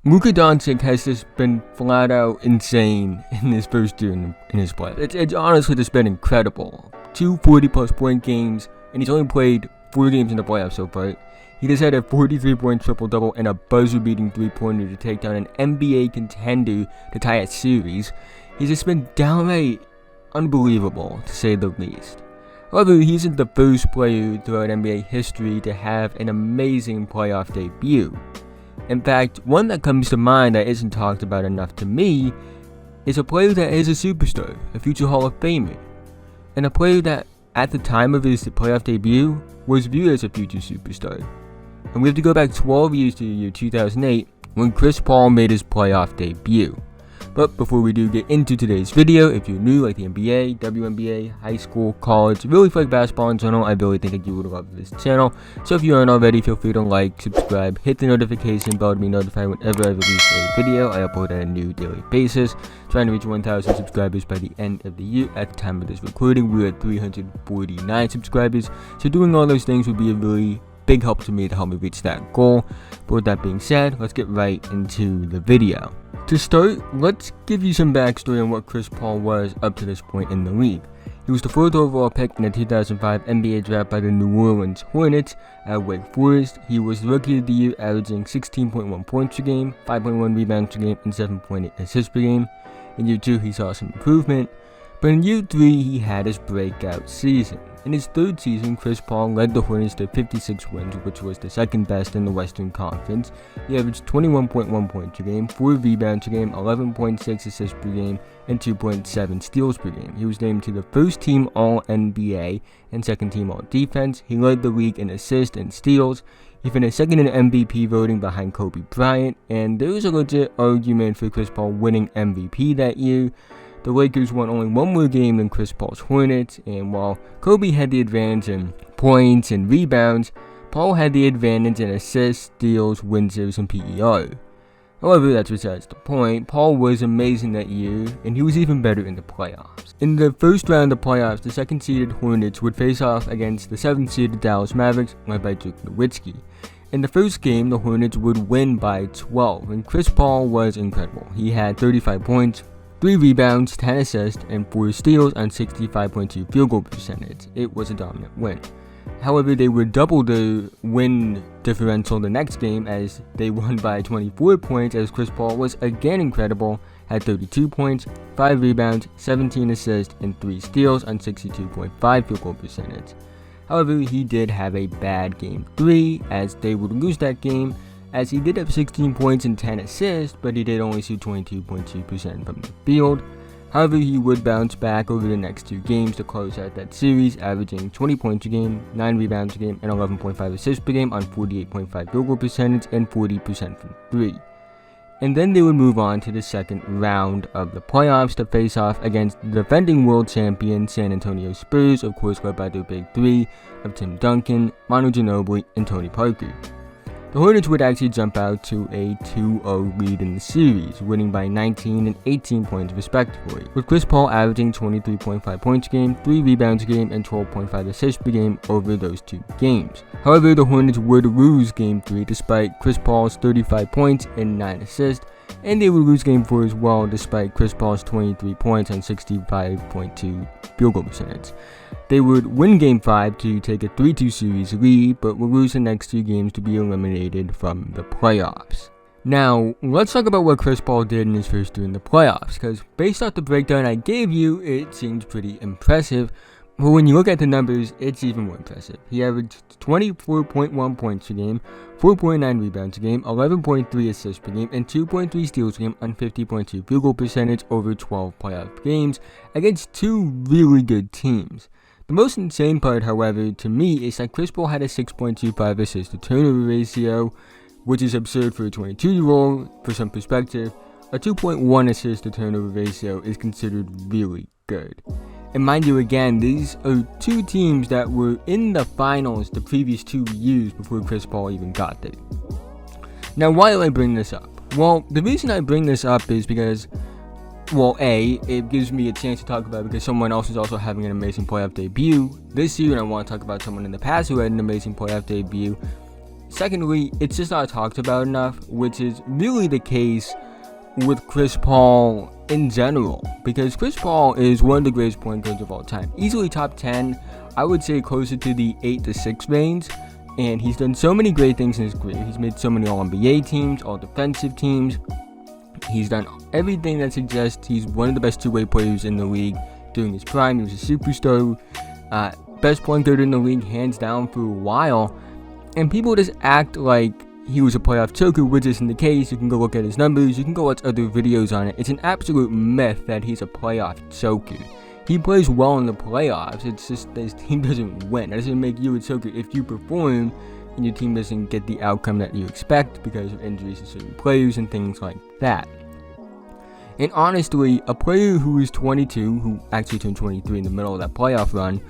Luka Doncic has just been flat out insane in his first year in his play. It's honestly just been incredible. 2 40-plus point games, and he's only played 4 games in the playoffs so far. He just had a 43-point triple-double and a buzzer-beating 3-pointer to take down an NBA contender to tie a series. He's just been downright unbelievable, to say the least. However, he isn't the first player throughout NBA history to have an amazing playoff debut. In fact, one that comes to mind that isn't talked about enough to me is a player that is a superstar, a future Hall of Famer, and a player that, at the time of his playoff debut, was viewed as a future superstar. And we have to go back 12 years to the year 2008, when Chris Paul made his playoff debut. But before we do get into today's video, if you're new like the NBA, WNBA, high school, college, really like basketball in general, I really think that you would love this channel. So if you aren't already, feel free to like, subscribe, hit the notification bell to be notified whenever I release a video. I upload on a new daily basis, trying to reach 1,000 subscribers by the end of the year. At the time of this recording, we're at 349 subscribers, so doing all those things would be a really big help to me to help me reach that goal. But with that being said, let's get right into the video. To start, let's give you some backstory on what Chris Paul was up to this point in the league. He was the 4th overall pick in the 2005 NBA draft by the New Orleans Hornets at Wake Forest. He was the Rookie of the Year, averaging 16.1 points per game, 5.1 rebounds per game, and 7.8 assists per game. In year 2, he saw some improvement, but in year 3, he had his breakout season. In his 3rd season, Chris Paul led the Hornets to 56 wins, which was the 2nd best in the Western Conference. He averaged 21.1 points per game, 4 rebounds per game, 11.6 assists per game, and 2.7 steals per game. He was named to the 1st team All-NBA and 2nd team All-Defense. He led the league in assists and steals. He finished 2nd in MVP voting behind Kobe Bryant, and there was a legit argument for Chris Paul winning MVP that year. The Lakers won only 1 more game than Chris Paul's Hornets, and while Kobe had the advantage in points and rebounds, Paul had the advantage in assists, steals, win-shares, and PER. However, that's besides the point. Paul was amazing that year, and he was even better in the playoffs. In the first round of playoffs, the 2nd-seeded Hornets would face off against the 7th-seeded Dallas Mavericks, led by Dirk Nowitzki. In the first game, the Hornets would win by 12, and Chris Paul was incredible. He had 35 points, 3 rebounds, 10 assists, and 4 steals on 65.2 field goal percentage. It was a dominant win. However, they would double the win differential the next game as they won by 24 points, as Chris Paul was again incredible, had 32 points, 5 rebounds, 17 assists, and 3 steals on 62.5 field goal percentage. However, he did have a bad game 3, as they would lose that game, as he did have 16 points and 10 assists, but he did only shoot 22.2% from the field. However, he would bounce back over the next 2 games to close out that series, averaging 20 points a game, 9 rebounds a game, and 11.5 assists per game on 48.5 field goal percentage and 40% from 3. And then they would move on to the 2nd round of the playoffs to face off against the defending world champion San Antonio Spurs, of course led by their big 3 of Tim Duncan, Manu Ginobili, and Tony Parker. The Hornets would actually jump out to a 2-0 lead in the series, winning by 19 and 18 points respectively, with Chris Paul averaging 23.5 points a game, 3 rebounds a game, and 12.5 assists per game over those 2 games. However, the Hornets would lose Game 3 despite Chris Paul's 35 points and 9 assists, and they would lose Game 4 as well despite Chris Paul's 23 points and 65.2 field goal percentage. They would win Game 5 to take a 3-2 series lead, but would lose the next 2 games to be eliminated from the playoffs. Now, let's talk about what Chris Paul did in his first year in the playoffs, because based off the breakdown I gave you, it seems pretty impressive. But when you look at the numbers, it's even more impressive. He averaged 24.1 points per game, 4.9 rebounds per game, 11.3 assists per game, and 2.3 steals per game on 50.2 field goal percentage over 12 playoff games against 2 really good teams. The most insane part, however, to me, is that Chris Paul had a 6.25 assist to turnover ratio, which is absurd for a 22-year-old. For some perspective, a 2.1 assist to turnover ratio is considered really good. And mind you, again, these are 2 teams that were in the finals the previous 2 years before Chris Paul even got there. Now, why do I bring this up? Well, the reason I bring this up is because, well, A, it gives me a chance to talk about it because someone else is also having an amazing playoff debut this year, and I want to talk about someone in the past who had an amazing playoff debut. Secondly, it's just not talked about enough, which is really the case with Chris Paul in general, because Chris Paul is one of the greatest point guards of all time, easily top 10. I would say closer to the 8 to 6 range, and he's done so many great things in his career. He's made so many All-NBA teams, All-Defensive teams. He's done everything that suggests he's one of the best two-way players in the league during his prime. He was a superstar, best point guard in the league hands down for a while, and people just act like he was a playoff choker, which isn't the case. You can go look at his numbers, you can go watch other videos on it. It's an absolute myth that he's a playoff choker. He plays well in the playoffs, it's just that his team doesn't win. That doesn't make you a choker if you perform and your team doesn't get the outcome that you expect because of injuries to certain players and things like that. And honestly, a player who is 22, who actually turned 23 in the middle of that playoff run,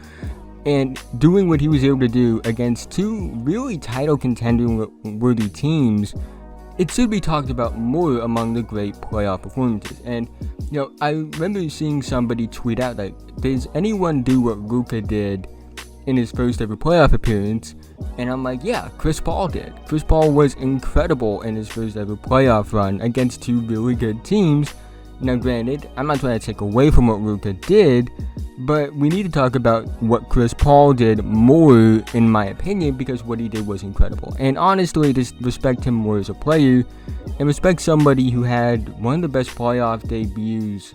and doing what he was able to do against two really title contending worthy teams, it should be talked about more among the great playoff performances. And I remember seeing somebody tweet out like, does anyone do what Luka did in his first ever playoff appearance? And I'm like, yeah, Chris Paul did. Chris Paul was incredible in his first ever playoff run against two really good teams. Now granted, I'm not trying to take away from what Luka did, but we need to talk about what Chris Paul did more, in my opinion, because what he did was incredible. And honestly, just respect him more as a player, and respect somebody who had one of the best playoff debuts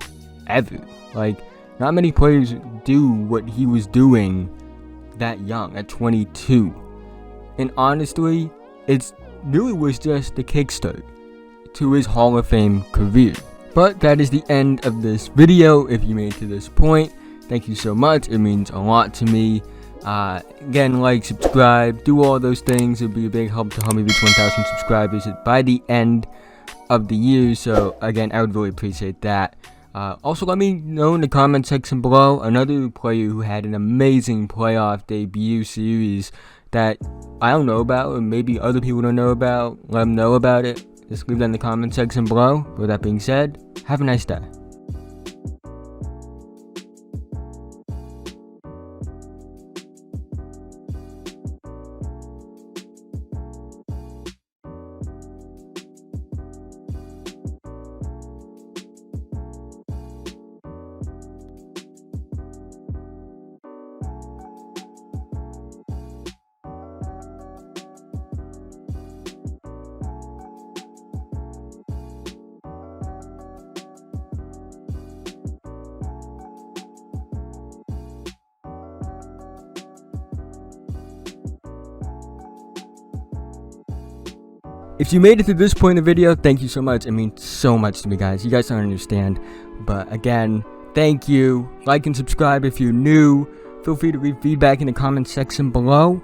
ever. Like, not many players do what he was doing that young, at 22. And honestly, it really was just the kickstart to his Hall of Fame career. But that is the end of this video. If you made it to this point, thank you so much. It means a lot to me. Again, like, subscribe, do all those things. It would be a big help to help me reach 1,000 subscribers by the end of the year. So again, I would really appreciate that. Also, let me know in the comment section below another player who had an amazing playoff debut series that I don't know about, or maybe other people don't know about. Let them know about it. Just leave that in the comment section below. With that being said, have a nice day. If you made it to this point in the video, thank you so much. It means so much to me, guys. You guys don't understand. But again, thank you. Like and subscribe if you're new. Feel free to leave feedback in the comment section below.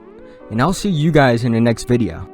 And I'll see you guys in the next video.